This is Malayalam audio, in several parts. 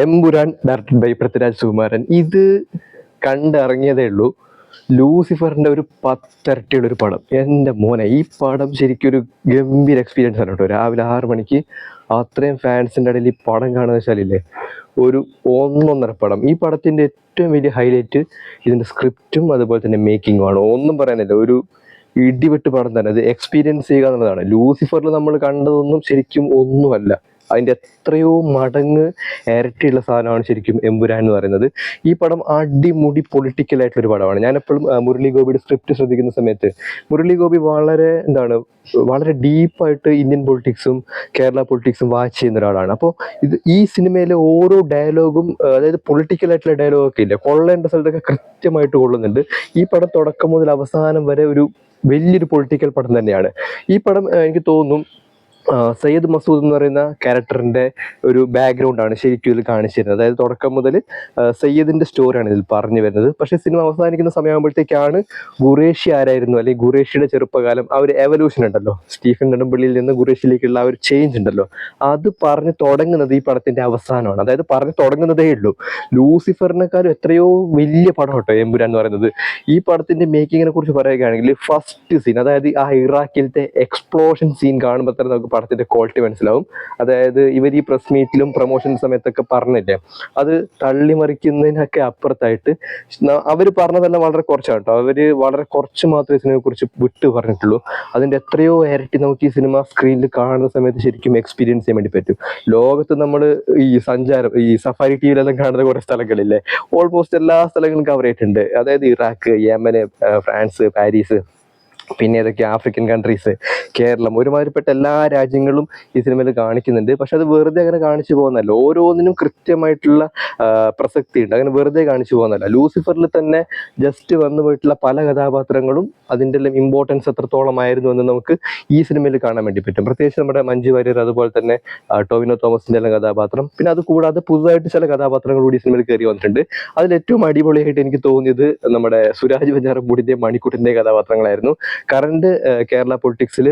Empuraan directed by Prithviraj Sukumaran. ഇത് കണ്ടിറങ്ങിയതേ ഉള്ളൂ. ലൂസിഫറിന്റെ ഒരു 10 ഇരട്ടിയുള്ള ഒരു പടം. എൻ്റെ മോനെ, ഈ പടം ശരിക്കും ഒരു ഗംഭീര എക്സ്പീരിയൻസ് ആണ് കേട്ടോ. രാവിലെ 6 മണിക്ക് അത്രയും ഫാൻസിൻ്റെ ഇടയിൽ ഈ പടം കാണുന്ന വെച്ചാലില്ലേ, ഒരു ഒന്നൊന്നര പടം. ഈ പടത്തിന്റെ ഏറ്റവും വലിയ ഹൈലൈറ്റ് ഇതിന്റെ സ്ക്രിപ്റ്റും അതുപോലെ തന്നെ മേക്കിങ്ങും ആണ്. ഒന്നും പറയാനില്ല, ഒരു ഇടിവെട്ട് പടം തന്നെ. അത് എക്സ്പീരിയൻസ് ചെയ്യുക എന്നുള്ളതാണ്. ലൂസിഫറിൽ നമ്മൾ കണ്ടതൊന്നും ശരിക്കും ഒന്നുമല്ല, അതിൻ്റെ എത്രയോ മടങ്ങ് ഇരട്ടിയുള്ള സാധനമാണ് ശരിക്കും എമ്പുരാൻ എന്ന് പറയുന്നത്. ഈ പടം അടിമുടി പൊളിറ്റിക്കൽ ആയിട്ടുള്ളൊരു പടമാണ്. ഞാൻ എപ്പോഴും മുരളി ഗോപിയുടെ സ്ക്രിപ്റ്റ് ശ്രദ്ധിക്കുന്ന സമയത്ത് മുരളി ഗോപി വളരെ ഡീപ്പായിട്ട് ഇന്ത്യൻ പൊളിറ്റിക്സും കേരള പൊളിറ്റിക്സും വാച്ച് ചെയ്യുന്ന ഒരാളാണ്. അപ്പോൾ ഈ സിനിമയിലെ ഓരോ ഡയലോഗും, അതായത് പൊളിറ്റിക്കൽ ആയിട്ടുള്ള ഡയലോഗൊക്കെ ഇല്ല, കൊള്ളേണ്ട സ്ഥലത്തൊക്കെ കൃത്യമായിട്ട് കൊള്ളുന്നുണ്ട്. ഈ പടം തുടക്കം മുതൽ അവസാനം വരെ ഒരു വലിയൊരു പൊളിറ്റിക്കൽ പടം തന്നെയാണ്. ഈ പടം എനിക്ക് തോന്നുന്നു സയ്യദ് മസൂദ് എന്ന് പറയുന്ന ക്യാരക്ടറിന്റെ ഒരു ബാക്ക്ഗ്രൗണ്ടാണ് ശരിക്കും ഇതിൽ കാണിച്ചിരുന്നത്. അതായത് തുടക്കം മുതൽ സയ്യദിന്റെ സ്റ്റോറിയാണ് ഇതിൽ പറഞ്ഞു വരുന്നത്. പക്ഷേ സിനിമ അവസാനിക്കുന്ന സമയമാകുമ്പോഴത്തേക്കാണ് ഖുറേഷി ആരായിരുന്നു, അല്ലെങ്കിൽ ഖുറേഷിയുടെ ചെറുപ്പകാലം, ആ ഒരു എവല്യൂഷൻ ഉണ്ടല്ലോ, സ്റ്റീഫൻ നെടുമ്പള്ളിയിൽ നിന്ന് ഖുറേഷിലേക്കുള്ള ആ ഒരു ചേഞ്ച് ഉണ്ടല്ലോ, അത് പറഞ്ഞു തുടങ്ങുന്നത് ഈ പടത്തിന്റെ അവസാനമാണ്. അതായത് പറഞ്ഞു തുടങ്ങുന്നതേ ഉള്ളൂ. ലൂസിഫറിനെക്കാളും എത്രയോ വലിയ പടം കേട്ടോ എമ്പുരാൻ എന്ന് പറയുന്നത്. ഈ പടത്തിന്റെ മേക്കിങ്ങിനെ കുറിച്ച് പറയുകയാണെങ്കിൽ ഫസ്റ്റ് സീൻ, അതായത് ആ ഇറാഖിലത്തെ എക്സ്പ്ലോഷൻ സീൻ കാണുമ്പോൾ തന്നെ നമുക്ക് പടത്തിന്റെ ക്വാളിറ്റി മനസ്സിലാവും. അതായത് ഇവർ ഈ പ്രസ് മീറ്റിലും പ്രൊമോഷൻ സമയത്തൊക്കെ പറഞ്ഞില്ലേ, അത് തള്ളിമറിക്കുന്നതിനൊക്കെ അപ്പുറത്തായിട്ട് അവർ പറഞ്ഞതെല്ലാം വളരെ കുറച്ചാണ് കേട്ടോ. അവര് വളരെ കുറച്ച് മാത്രമേ സിനിമയെ കുറിച്ച് വിട്ടു പറഞ്ഞിട്ടുള്ളൂ. അതിന്റെ എത്രയോ ഇരട്ടി നമുക്ക് ഈ സിനിമ സ്ക്രീനിൽ കാണുന്ന സമയത്ത് ശരിക്കും എക്സ്പീരിയൻസ് ചെയ്യാൻ വേണ്ടി പറ്റും. ലോകത്ത് നമ്മൾ ഈ സഫാരി ടിവിയിലെല്ലാം കാണുന്ന കുറെ സ്ഥലങ്ങളില്ലേ, ഓൾമോസ്റ്റ് എല്ലാ സ്ഥലങ്ങളും കവർ ചെയ്തിട്ടുണ്ട്. അതായത് ഇറാഖ്, യമന്, ഫ്രാൻസ്, പാരീസ്, പിന്നെ ഏതൊക്കെ ആഫ്രിക്കൻ കൺട്രീസ്, കേരളം, ഒരുമാതിരിപ്പെട്ട എല്ലാ രാജ്യങ്ങളും ഈ സിനിമയിൽ കാണിക്കുന്നുണ്ട്. പക്ഷെ അത് വെറുതെ അങ്ങനെ കാണിച്ചു പോകുന്നതല്ല, ഓരോന്നിനും കൃത്യമായിട്ടുള്ള പ്രസക്തി ഉണ്ട്. അങ്ങനെ വെറുതെ കാണിച്ചു പോകുന്നതല്ല. ലൂസിഫറിൽ തന്നെ ജസ്റ്റ് വന്നു പോയിട്ടുള്ള പല കഥാപാത്രങ്ങളും അതിൻ്റെ എല്ലാം ഇമ്പോർട്ടൻസ് എത്രത്തോളമായിരുന്നു എന്ന് നമുക്ക് ഈ സിനിമയിൽ കാണാൻ വേണ്ടി പറ്റും. പ്രത്യേകിച്ച് നമ്മുടെ മഞ്ജു വാര്യർ, അതുപോലെ തന്നെ ടോവിനോ തോമസിന്റെ എല്ലാം കഥാപാത്രം, പിന്നെ അത് കൂടാതെ പുതുതായിട്ട് ചില കഥാപാത്രങ്ങൾ കൂടി ഈ സിനിമയിൽ കയറി വന്നിട്ടുണ്ട്. അതിൽ ഏറ്റവും അടിപൊളിയായിട്ട് എനിക്ക് തോന്നിയത് നമ്മുടെ സുരാജ് വെഞ്ഞാറമൂടിന്റെ മണിക്കുട്ടിന്റെ കഥാപാത്രങ്ങളായിരുന്നു. കറണ്ട് കേരള പൊളിറ്റിക്സിൽ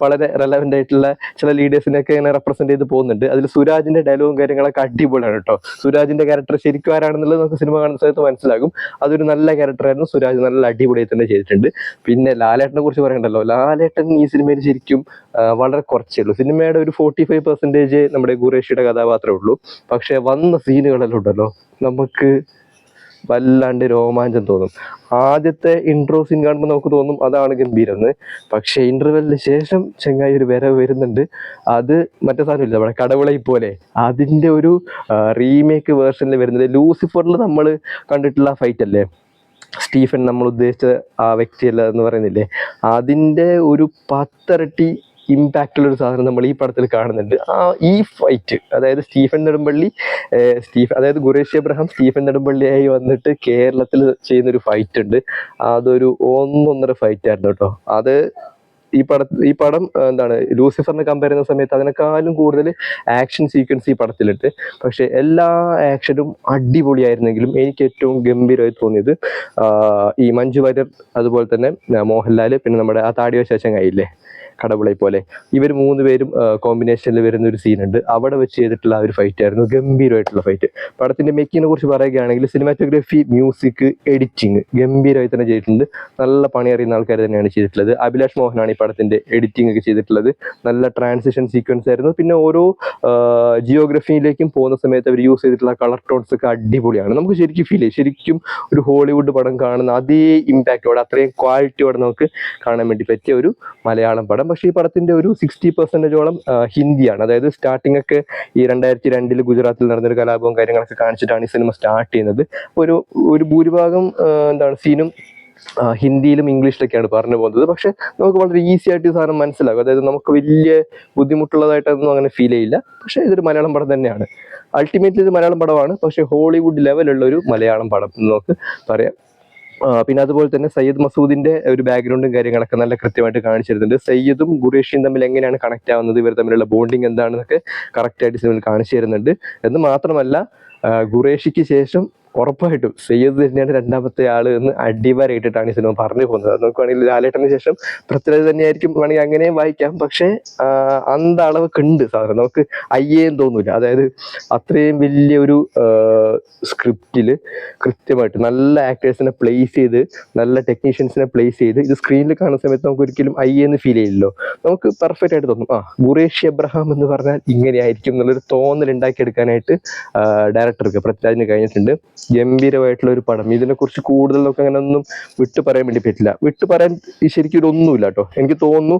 വളരെ റെലവെന്റ് ആയിട്ടുള്ള ചില ലീഡേഴ്സിനെയൊക്കെ ഇങ്ങനെ റെപ്രസെന്റ് ചെയ്ത് പോകുന്നുണ്ട്. അതിൽ സുരാജിന്റെ ഡയലോഗും കാര്യങ്ങളൊക്കെ അടിപൊളിയാണ് കേട്ടോ. സുരാജിന്റെ ക്യാരക്ടർ ശരിക്കും ആരാണെന്നുള്ളത് നമുക്ക് സിനിമ കാണുന്ന സമയത്ത് മനസ്സിലാകും. അതൊരു നല്ല ക്യാരക്ടറായിരുന്നു. സുരാജ് നല്ല അടിപൊളിയായി തന്നെ ചെയ്തിട്ടുണ്ട്. പിന്നെ ലാലേട്ടനെ കുറിച്ച് പറയണ്ടല്ലോ, ലാലേട്ടൻ ഈ സിനിമയിൽ ശരിക്കും വളരെ കുറച്ചേ ഉള്ളൂ. സിനിമയുടെ ഒരു 45% നമ്മുടെ ഖുറേഷിയുടെ കഥാപാത്രമേ ഉള്ളൂ. പക്ഷെ വന്ന സീനുകളെല്ലാം ഉണ്ടല്ലോ, നമുക്ക് വല്ലാണ്ട് രോമാഞ്ചം തോന്നും. ആദ്യത്തെ ഇൻട്രോ സീൻ കാണുമ്പോൾ നമുക്ക് തോന്നും അതാണ് ഗംഭീരം എന്ന്. പക്ഷെ ഇന്റർവെല്ലിന് ശേഷം ചെങ്ങായി ഒരു വരവ് വരുന്നുണ്ട്. അത് മറ്റേ സാധനമില്ല, നമ്മുടെ കടവുളൈ പോലെ അതിന്റെ ഒരു റീമേക്ക് വേർഷനിൽ വരുന്നത്. ലൂസിഫറിൽ നമ്മൾ കണ്ടിട്ടുള്ള ഫൈറ്റ് അല്ലേ, സ്റ്റീഫൻ നമ്മൾ ഉദ്ദേശിച്ച ആ വ്യക്തിയല്ല എന്ന് പറയുന്നില്ലേ, അതിന്റെ ഒരു 10 ഇരട്ടി ഇമ്പാക്റ്റുള്ള ഒരു സാധനം നമ്മൾ ഈ പടത്തിൽ കാണുന്നുണ്ട്. ഈ ഫൈറ്റ്, അതായത് സ്റ്റീഫൻ നെടുമ്പള്ളി അതായത് ഖുറേഷി എബ്രഹാം സ്റ്റീഫൻ നെടുമ്പള്ളിയായി വന്നിട്ട് കേരളത്തിൽ ചെയ്യുന്നൊരു ഫൈറ്റ് ഉണ്ട്. അതൊരു ഒന്നൊന്നര ഫൈറ്റ് ആയിരുന്നു കേട്ടോ. അത് ഈ പടം എന്താണ്, ലൂസിഫറിനെ കമ്പയർ ചെയ്യുന്ന സമയത്ത് അതിനേക്കാളും കൂടുതൽ ആക്ഷൻ സീക്വൻസ് ഈ പടത്തിലുണ്ട്. പക്ഷെ എല്ലാ ആക്ഷനും അടിപൊളിയായിരുന്നെങ്കിലും എനിക്ക് ഏറ്റവും ഗംഭീരമായി തോന്നിയത് ഈ മഞ്ജു വാര്യർ, അതുപോലെ തന്നെ മോഹൻലാൽ, പിന്നെ നമ്മുടെ ആ താടി വെച്ച ചങ്ങായില്ലേ കടവുളൈ പോലെ, ഇവർ 3 പേരും കോമ്പിനേഷനിൽ വരുന്ന ഒരു സീനുണ്ട്. അവിടെ വെച്ച് ചെയ്തിട്ടുള്ള ആ ഒരു ഫൈറ്റ് ആയിരുന്നു ഗംഭീരമായിട്ടുള്ള ഫൈറ്റ്. പടത്തിന്റെ മേക്കിങ്ങിനെ കുറിച്ച് പറയുകയാണെങ്കിൽ സിനിമാറ്റോഗ്രഫി, മ്യൂസിക്, എഡിറ്റിങ് ഗംഭീരമായി തന്നെ ചെയ്തിട്ടുണ്ട്. നല്ല പണി അറിയുന്ന ആൾക്കാർ തന്നെയാണ് ചെയ്തിട്ടുള്ളത്. അഭിലാഷ് മോഹനാണ് ഈ പടത്തിന്റെ എഡിറ്റിംഗ് ഒക്കെ ചെയ്തിട്ടുള്ളത്. നല്ല ട്രാൻസിഷൻ സീക്വൻസ് ആയിരുന്നു. പിന്നെ ഓരോ ജിയോഗ്രഫിയിലേക്കും പോകുന്ന സമയത്ത് അവർ യൂസ് ചെയ്തിട്ടുള്ള കളർ ടോൺസ് ഒക്കെ അടിപൊളിയാണ്. നമുക്ക് ശരിക്കും ഫീൽ ചെയ്യും, ശരിക്കും ഒരു ഹോളിവുഡ് പടം കാണുന്ന അതേ ഇമ്പാക്റ്റോടെ, അത്രയും ക്വാളിറ്റിയോടെ നമുക്ക് കാണാൻ വേണ്ടി പറ്റിയ ഒരു മലയാളം പടം. പക്ഷേ ഈ പടത്തിന്റെ ഒരു 60% ഹിന്ദിയാണ്. അതായത് സ്റ്റാർട്ടിംഗ് ഒക്കെ ഈ 2002 ഗുജറാത്തിൽ നടന്നൊരു കലാപവും കാര്യങ്ങളൊക്കെ കാണിച്ചിട്ടാണ് ഈ സിനിമ സ്റ്റാർട്ട് ചെയ്യുന്നത്. ഒരു ഭൂരിഭാഗം സീനും ഹിന്ദിയിലും ഇംഗ്ലീഷിലൊക്കെയാണ് പറഞ്ഞു പോകുന്നത്. പക്ഷെ നമുക്ക് വളരെ ഈസി ആയിട്ട് ഈ സാധനം മനസ്സിലാകും. അതായത് നമുക്ക് വലിയ ബുദ്ധിമുട്ടുള്ളതായിട്ടൊന്നും അങ്ങനെ ഫീൽ ചെയ്യില്ല. പക്ഷെ ഇതൊരു മലയാളം പടം തന്നെയാണ്. അൾട്ടിമേറ്റ്ലി ഇത് മലയാളം പടമാണ്, പക്ഷെ ഹോളിവുഡ് ലെവലുള്ള ഒരു മലയാളം പടം എന്ന് നമുക്ക് പറയാം. പിന്നെ അതുപോലെ തന്നെ സയ്യദ് മസൂദിന്റെ ഒരു ബാക്ക്ഗ്രൗണ്ടും കാര്യങ്ങളൊക്കെ നല്ല കൃത്യമായിട്ട് കാണിച്ചിരുന്നുണ്ട്. സയ്യദും ഖുറേഷിയും തമ്മിൽ എങ്ങനെയാണ് കണക്ട് ആവുന്നത്, ഇവർ തമ്മിലുള്ള ബോണ്ടിങ് എന്താണെന്നൊക്കെ കറക്റ്റായിട്ട് സിനിമയിൽ കാണിച്ചു തരുന്നുണ്ട്. എന്ന് മാത്രമല്ല ഖുറേഷിക്ക് ശേഷം ഉറപ്പായിട്ടും സയ്യദ് തന്നെയാണ് രണ്ടാമത്തെ ആള് എന്ന് അടിവരയിട്ടിട്ടാണ് ഈ സിനിമ പറഞ്ഞു പോകുന്നത്. അത് നോക്കുവാണെങ്കിൽ ലാലേട്ടന് ശേഷം പൃഥ്വിരാജ് തന്നെയായിരിക്കും വേണമെങ്കിൽ അങ്ങനെയും വായിക്കാം. പക്ഷേ അന്ത അളവൊക്കെ ഉണ്ട് സാധനം, നമുക്ക് അയ്യേന്ന് തോന്നൂല. അതായത് അത്രയും വലിയ ഒരു സ്ക്രിപ്റ്റില് കൃത്യമായിട്ട് നല്ല ആക്ടേഴ്സിനെ പ്ലേസ് ചെയ്ത്, നല്ല ടെക്നീഷ്യൻസിനെ പ്ലേസ് ചെയ്ത് ഇത് സ്ക്രീനിൽ കാണുന്ന സമയത്ത് നമുക്ക് ഒരിക്കലും അയ്യെന്ന് ഫീൽ ചെയ്യില്ലല്ലോ. നമുക്ക് പെർഫെക്റ്റ് ആയിട്ട് തോന്നും ഖുറേഷി എബ്രഹാം എന്ന് പറഞ്ഞാൽ ഇങ്ങനെയായിരിക്കും എന്നുള്ളൊരു തോന്നൽ ഉണ്ടാക്കിയെടുക്കാനായിട്ട് ഡയറക്ടർക്ക് പൃഥ്വിരാജിന് കഴിഞ്ഞിട്ടുണ്ട്. ഗംഭീരമായിട്ടുള്ള ഒരു പടം. ഇതിനെക്കുറിച്ച് കൂടുതൽ നമുക്ക് അങ്ങനെ ഒന്നും വിട്ടു പറയാൻ വേണ്ടി പറ്റില്ല. വിട്ടു പറയാൻ ശരിക്കും ഇതൊന്നുമില്ല കേട്ടോ. എനിക്ക് തോന്നുന്നു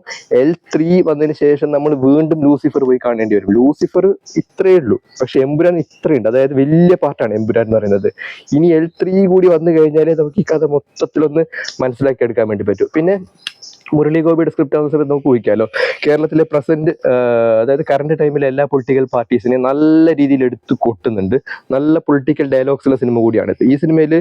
L3 വന്നതിന് ശേഷം നമ്മൾ വീണ്ടും ലൂസിഫർ പോയി കാണേണ്ടി വരും. ലൂസിഫർ ഇത്രയേ ഉള്ളൂ, പക്ഷെ എമ്പുരാൻ ഇത്രയുണ്ട്. അതായത് വലിയ പാർട്ടാണ് എമ്പുരാൻ എന്ന് പറയുന്നത്. ഇനി L3 കൂടി വന്നു കഴിഞ്ഞാലേ നമുക്ക് ഈ കഥ മൊത്തത്തിലൊന്ന് മനസ്സിലാക്കി എടുക്കാൻ വേണ്ടി പറ്റും. പിന്നെ മുരളി ഗോപിയുടെ സ്ക്രിപ്റ്റ് ആവുന്ന സമയത്ത് നമുക്ക് ഊഹിക്കാമല്ലോ, കേരളത്തിലെ പ്രസന്റ് അതായത് കറണ്ട് ടൈമിലെ എല്ലാ പൊളിറ്റിക്കൽ പാർട്ടീസിനെ നല്ല രീതിയിൽ എടുത്ത് കൊട്ടുന്നുണ്ട്. നല്ല പൊളിറ്റിക്കൽ ഡയലോഗ്സ് ഉള്ള സിനിമ കൂടിയാണ്. ഈ സിനിമയിൽ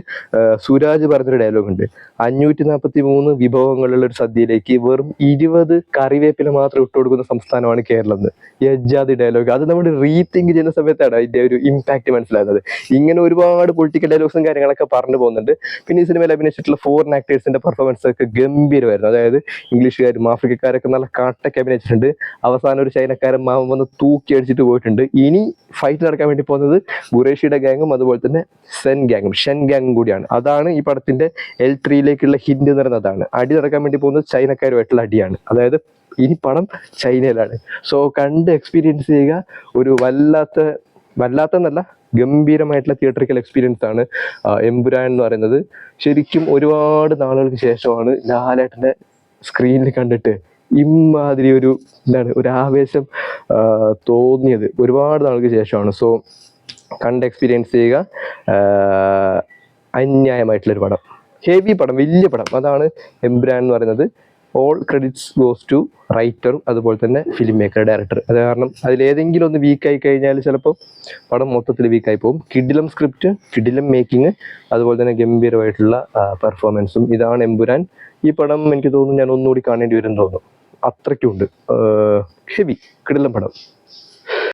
സുരാജ് പറഞ്ഞൊരു ഡയലോഗ് ഉണ്ട്, 543 വിഭവങ്ങളുള്ള ഒരു സദ്യയിലേക്ക് വെറും 20 കറിവേപ്പില മാത്രം ഇട്ട് കൊടുക്കുന്ന സംസ്ഥാനമാണ് കേരളം എന്ന്. യജാതി ഡയലോഗ്. അത് നമ്മൾ റീതിങ്ക് ചെയ്യുന്ന സമയത്താണ് അതിന്റെ ഒരു ഇമ്പാക്ട് മനസ്സിലാകുന്നത്. ഇങ്ങനെ ഒരുപാട് പൊളിറ്റിക്കൽ ഡയലോഗ്സും കാര്യങ്ങളൊക്കെ പറഞ്ഞു പോകുന്നുണ്ട്. പിന്നെ ഈ സിനിമയിൽ അഭിനയിച്ചിട്ടുള്ള ഫോറിൻ ആക്ടേഴ്സിന്റെ പെർഫോമൻസ് ഒക്കെ ഗംഭീരമായിരുന്നു. അതായത് ഇംഗ്ലീഷുകാരും ആഫ്രിക്കക്കാരൊക്കെ നല്ല കാട്ടൊക്കെ അഭിനയിച്ചിട്ടുണ്ട്. അവസാനം ഒരു ചൈനക്കാരൻ മാമൻ വന്ന് തൂക്കി അടിച്ചിട്ട് പോയിട്ടുണ്ട്. ഇനി ഫൈറ്റ് നടക്കാൻ വേണ്ടി പോകുന്നത് ഖുറേഷിയുടെ ഗാങ്ങും അതുപോലെ തന്നെ ഷൻ ഗാങ്ങും കൂടിയാണ്. അതാണ് ഈ പടത്തിന്റെ L3യിലേക്കുള്ള ഹിന്റ് എന്ന് പറയുന്നത്. അതാണ് അടി നടക്കാൻ വേണ്ടി പോകുന്നത് ചൈനക്കാരുമായിട്ടുള്ള അടിയാണ്. അതായത് ഇനി പടം ചൈനയിലാണ്. സോ കണ്ട് എക്സ്പീരിയൻസ് ചെയ്യുക. ഒരു വല്ലാത്തെന്നല്ല, ഗംഭീരമായിട്ടുള്ള തിയേറ്ററിക്കൽ എക്സ്പീരിയൻസ് ആണ് എമ്പുരാൻ എന്ന് പറയുന്നത്. ശരിക്കും ഒരുപാട് നാളുകൾക്ക് ശേഷമാണ് ലാലേട്ടന്റെ സ്ക്രീനിൽ കണ്ടിട്ട് ഇമാതിരി ഒരു ഒരു ആവേശം തോന്നിയത്. ഒരുപാട് നാൾക്ക് ശേഷമാണ്. സോ കണ്ട് എക്സ്പീരിയൻസ് ചെയ്യുക. അന്യായമായിട്ടുള്ളൊരു പടം, ഹെവി പടം, വലിയ പടം. അതാണ് എമ്പുരാൻ എന്ന് പറയുന്നത്. ഓൾ ക്രെഡിറ്റ്സ് ഗോസ് ടു റൈറ്ററും അതുപോലെ തന്നെ ഫിലിം മേക്കർ, ഡയറക്ടർ. അത് കാരണം അതിലേതെങ്കിലും ഒന്ന് വീക്കായി കഴിഞ്ഞാൽ ചിലപ്പോൾ പടം മൊത്തത്തിൽ വീക്കായി പോകും. കിടിലം സ്ക്രിപ്റ്റ്, കിടിലം മേക്കിങ്, അതുപോലെ തന്നെ ഗംഭീരമായിട്ടുള്ള പെർഫോമൻസും. ഇതാണ് എമ്പുരാൻ. ഈ പടം എനിക്ക് തോന്നുന്നു ഞാൻ ഒന്നുകൂടി കാണേണ്ടി വരും തോന്നുന്നു. അത്രയ്ക്കുണ്ട്. ഹെവി കിടിലം പടം.